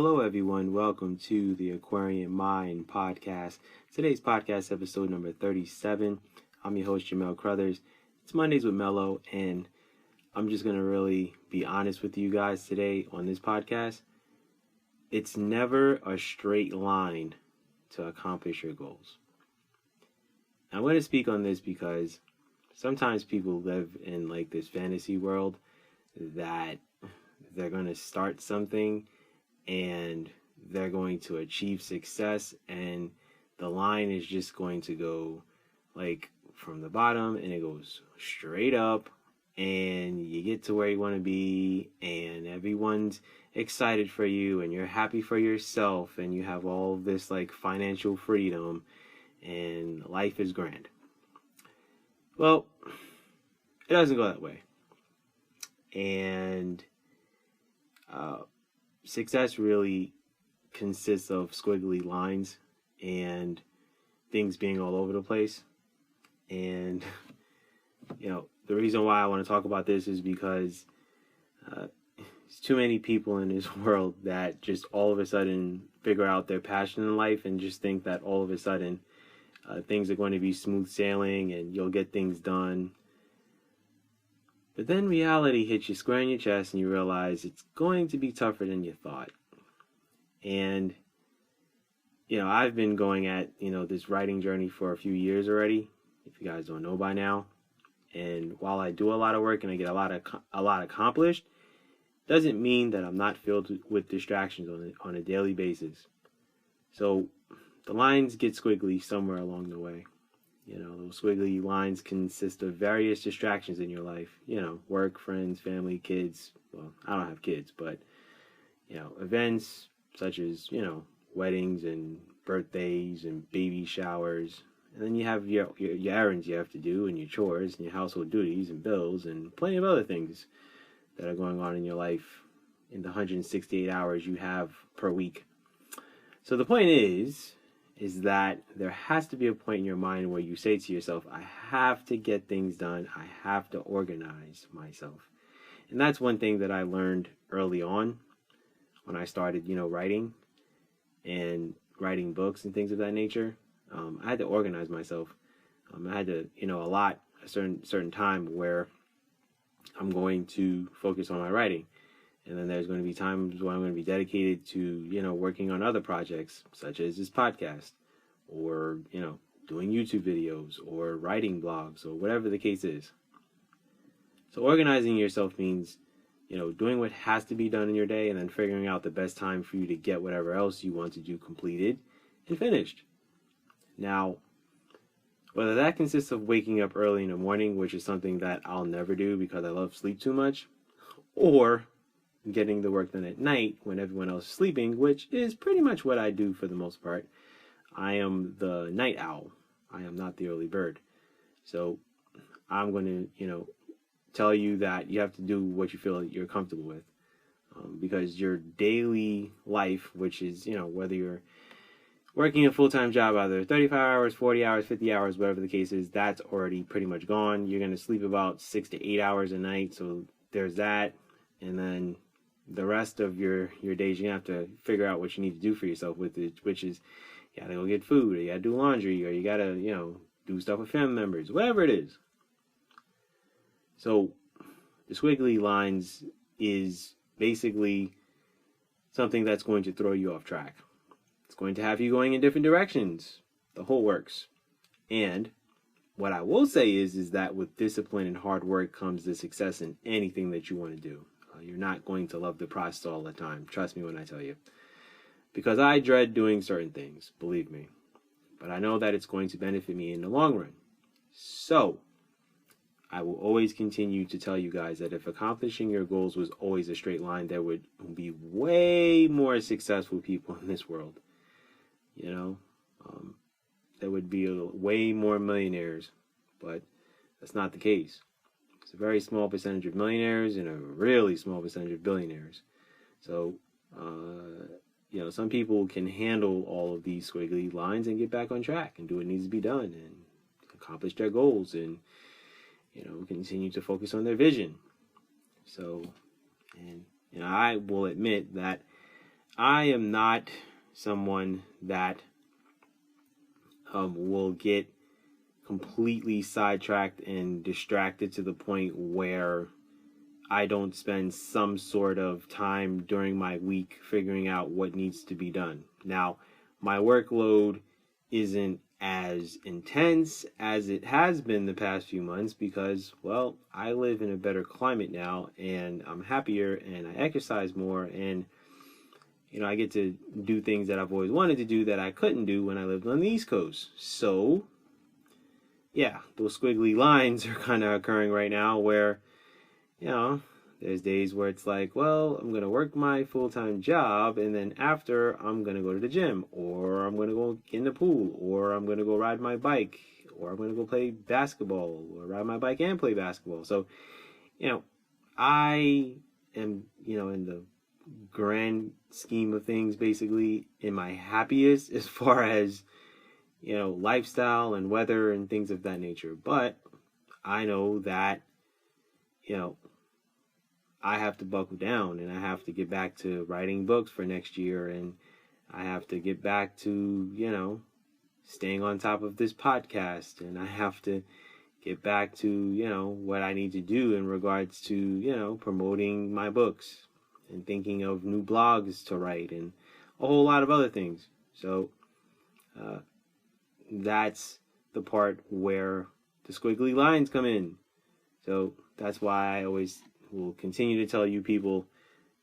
Hello, everyone. Welcome to the Aquarian Mind podcast. Today's podcast episode number 37. I'm your host, Jamel Crothers. It's Mondays with Mello, and I'm just going to really be honest with you guys today on this podcast. It's never a straight line to accomplish your goals. I'm going to speak on this because sometimes people live in like this fantasy world that they're going to start something and they're going to achieve success, and the line is just going to go like from the bottom and it goes straight up, and you get to where you want to be, and everyone's excited for you, and you're happy for yourself, and you have all this like financial freedom, and life is grand. Well, it doesn't go that way. And success really consists of squiggly lines and things being all over the place. And, the reason why I want to talk about this is because there's too many people in this world that just all of a sudden figure out their passion in life and just think that all of a sudden things are going to be smooth sailing and you'll get things done. But then reality hits you square in your chest and you realize it's going to be tougher than you thought. And, I've been going at, this writing journey for a few years already, if you guys don't know by now. And while I do a lot of work and I get a lot accomplished, doesn't mean that I'm not filled with distractions on a daily basis. So the lines get squiggly somewhere along the way. Those squiggly lines consist of various distractions in your life. Work, friends, family, kids. Well, I don't have kids, but, events such as, weddings and birthdays and baby showers. And then you have your errands you have to do, and your chores and your household duties and bills and plenty of other things that are going on in your life in the 168 hours you have per week. So the point is that there has to be a point in your mind where you say to yourself, I have to get things done. I have to organize myself. And that's one thing that I learned early on when I started, writing and writing books and things of that nature. I had to organize myself. I had to, allot a certain time where I'm going to focus on my writing. And then there's going to be times where I'm going to be dedicated to, working on other projects, such as this podcast, or, doing YouTube videos, or writing blogs, or whatever the case is. So organizing yourself means, doing what has to be done in your day, and then figuring out the best time for you to get whatever else you want to do completed and finished. Now, whether that consists of waking up early in the morning, which is something that I'll never do because I love sleep too much, or getting the work done at night when everyone else is sleeping, which is pretty much what I do for the most part. I am the night owl. I am not the early bird. So I'm going to, tell you that you have to do what you feel you're comfortable with. Because your daily life, which is, whether you're working a full-time job, either 35 hours, 40 hours, 50 hours, whatever the case is, that's already pretty much gone. You're going to sleep about 6 to 8 hours a night. So there's that. And then the rest of your days, you have to figure out what you need to do for yourself with it, which is you gotta go get food, or you gotta do laundry, or you gotta, do stuff with family members, whatever it is. So the squiggly lines is basically something that's going to throw you off track. It's going to have you going in different directions, the whole works. And what I will say is that with discipline and hard work comes the success in anything that you want to do. You're not going to love the process all the time. Trust me when I tell you. Because I dread doing certain things, believe me. But I know that it's going to benefit me in the long run. So, I will always continue to tell you guys that if accomplishing your goals was always a straight line, there would be way more successful people in this world. There would be way more millionaires. But that's not the case. It's a very small percentage of millionaires and a really small percentage of billionaires. So, some people can handle all of these squiggly lines and get back on track and do what needs to be done and accomplish their goals and, continue to focus on their vision. So, and I will admit that I am not someone that will get completely sidetracked and distracted to the point where I don't spend some sort of time during my week figuring out what needs to be done. Now, my workload isn't as intense as it has been the past few months because, well, I live in a better climate now and I'm happier and I exercise more and, I get to do things that I've always wanted to do that I couldn't do when I lived on the East Coast. So, yeah, those squiggly lines are kind of occurring right now where, there's days where it's like, well, I'm going to work my full-time job, and then after, I'm going to go to the gym, or I'm going to go in the pool, or I'm going to go ride my bike, or I'm going to go play basketball, or ride my bike and play basketball. So, I am, in the grand scheme of things, basically, in my happiest as far as, lifestyle and weather and things of that nature. But I know that, I have to buckle down and I have to get back to writing books for next year, and I have to get back to, staying on top of this podcast, and I have to get back to, what I need to do in regards to, promoting my books and thinking of new blogs to write and a whole lot of other things. So that's the part where the squiggly lines come in. So that's why I always will continue to tell you people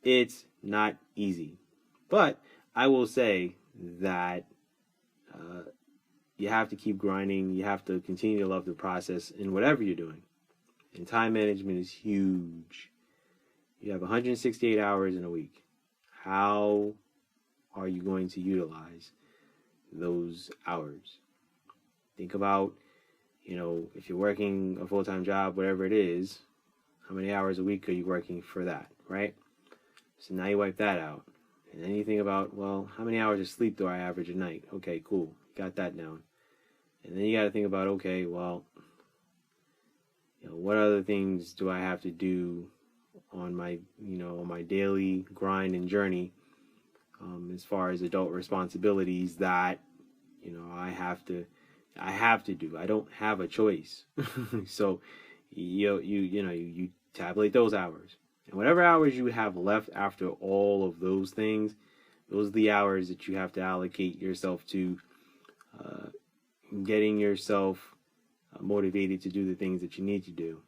it's not easy. But I will say that you have to keep grinding. You have to continue to love the process in whatever you're doing. And time management is huge. You have 168 hours in a week. How are you going to utilize those hours? Think about, if you're working a full-time job, whatever it is, how many hours a week are you working for that, right? So now you wipe that out. And then you think about, well, how many hours of sleep do I average a night? Okay, cool. Got that down. And then you got to think about, okay, well, what other things do I have to do on my, on my daily grind and journey as far as adult responsibilities that, I have to do. I don't have a choice. So you tabulate those hours. And whatever hours you have left after all of those things, those are the hours that you have to allocate yourself to getting yourself motivated to do the things that you need to do.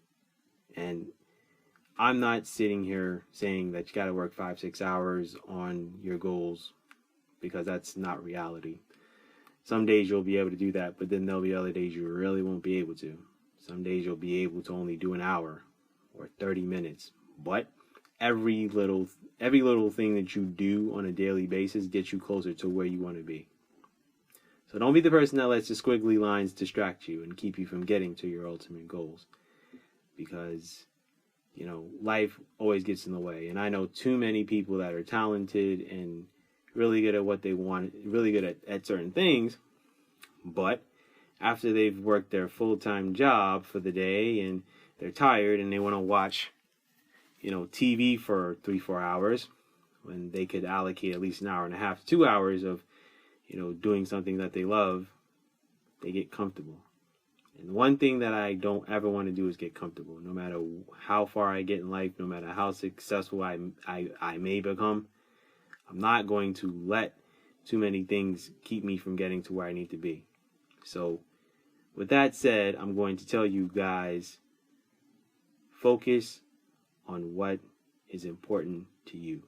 And I'm not sitting here saying that you got to work 5-6 hours on your goals, because that's not reality. Some days you'll be able to do that, but then there'll be other days you really won't be able to. Some days you'll be able to only do an hour or 30 minutes. But every little thing that you do on a daily basis gets you closer to where you want to be. So don't be the person that lets the squiggly lines distract you and keep you from getting to your ultimate goals. Because, life always gets in the way. And I know too many people that are talented and really good at what they want, really good at certain things, but after they've worked their full-time job for the day and they're tired and they want to watch, TV for 3-4 hours, when they could allocate at least an hour and a half, 2 hours of, doing something that they love, they get comfortable. And one thing that I don't ever want to do is get comfortable. No matter how far I get in life, no matter how successful I may become, I'm not going to let too many things keep me from getting to where I need to be. So, with that said, I'm going to tell you guys, focus on what is important to you.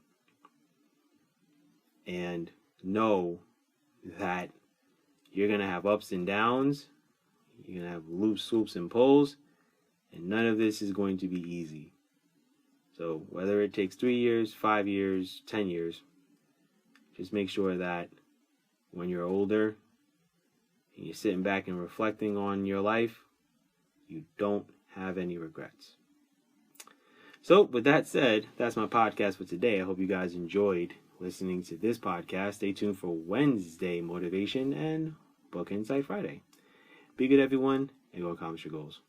And know that you're going to have ups and downs. You're going to have loops, swoops, and pulls. And none of this is going to be easy. So, whether it takes 3 years, 5 years, 10 years, just make sure that when you're older and you're sitting back and reflecting on your life, you don't have any regrets. So, with that said, that's my podcast for today. I hope you guys enjoyed listening to this podcast. Stay tuned for Wednesday Motivation and Book Insight Friday. Be good, everyone, and go accomplish your goals.